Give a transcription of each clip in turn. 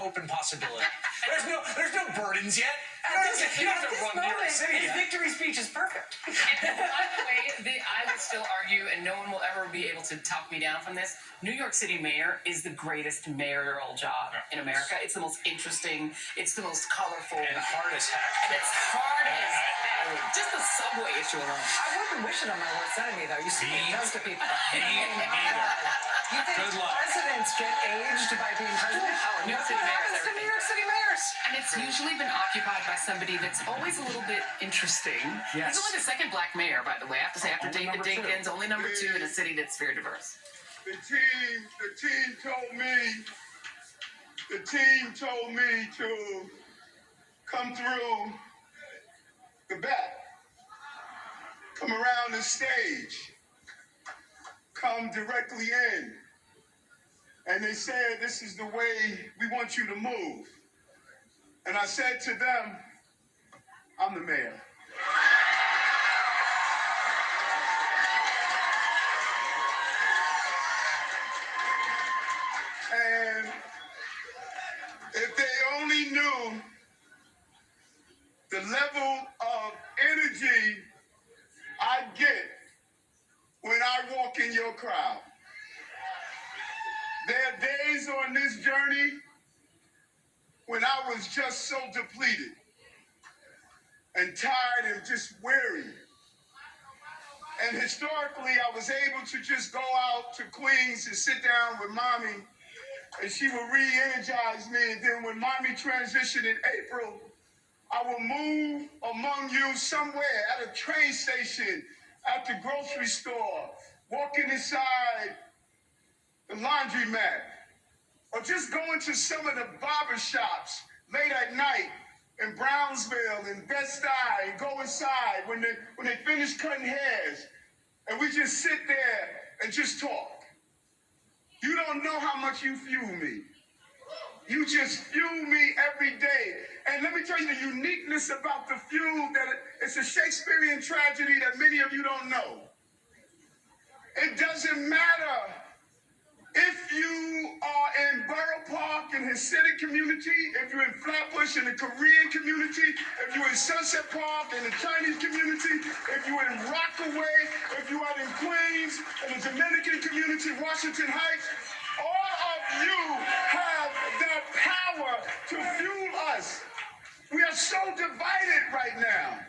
hope and possibility. There's no burdens yet. You don't have to run New York City. His victory speech is perfect. And by the way, I would still argue, and no one will ever be able to talk me down from this, New York City mayor is the greatest mayoral job in America. It's the most interesting, it's the most colorful. And hard as heck. And it's hard as heck. Just the subway issue alone. I wouldn't wish it on my worst enemy, though. You see what it does to people. You think Good luck. presidents get aged by being president? Oh, New York City What mayor happens is to New everything. York City mayors? And it's usually been occupied by somebody that's always a little bit interesting. Yes. He's only the second black mayor, by the way. I have to say, after David Dinkins, only number 2 in a city that's very diverse. The team told me to come through the back, come around the stage, come directly in. And they said, this is the way we want you to move. And I said to them, I'm the mayor. And if they only knew the level of energy I get when I walk in your crowd. There are days on this journey when I was just so depleted and tired and just weary. And historically, I was able to just go out to Queens and sit down with mommy, and she would re-energize me. And then when mommy transitioned in April, I would move among you somewhere at a train station, at the grocery store, walking inside the laundromat, or just going to some of the barber shops late at night in Brownsville and Bed-Stuy and go inside when they finish cutting hairs, and we just sit there and just talk. You don't know how much you fuel me. You just fuel me every day. And let me tell you the uniqueness about the fuel, that it's a Shakespearean tragedy that many of you don't know. It doesn't matter if you are in Borough Park in Hasidic community, if you're in Flatbush in the Korean community, if you're in Sunset Park in the Chinese community, if you're in Rockaway, if you are in Queens in the Dominican community, Washington Heights, all of you have that power to fuel us. We are so divided right now,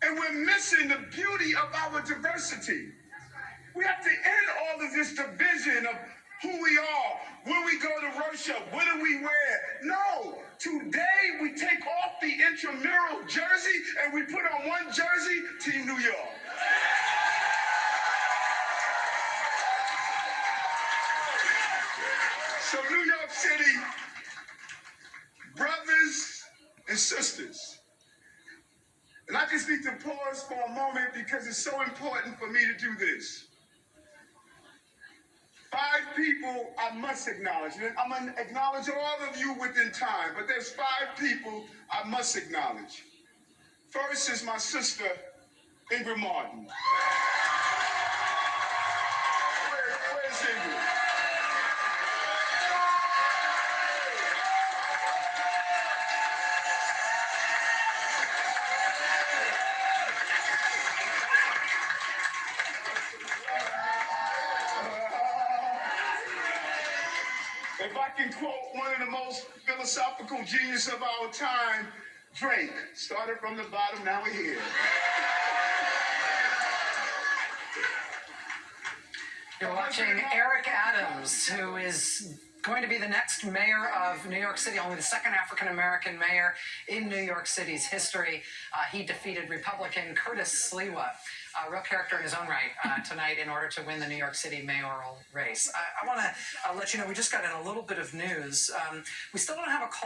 and we're missing the beauty of our diversity. We have to end all of this division of who we are, where we go to worship, what do we wear. No, today we take off the intramural jersey and we put on one jersey, Team New York. So New York City, brothers and sisters, and I just need to pause for a moment because it's so important for me to do this. 5 people I must acknowledge. I'm going to acknowledge all of you within time, but there's 5 people I must acknowledge. First is my sister, Ingrid Martin. Where's Ingrid? If I can quote one of the most philosophical geniuses of our time, Drake, started from the bottom, now we're here. You're watching Eric Adams, who is going to be the next mayor of New York City, only the second African-American mayor in New York City's history. He defeated Republican Curtis Sliwa, a real character in his own right, tonight in order to win the New York City mayoral race. I want to let you know we just got in a little bit of news. We still don't have a call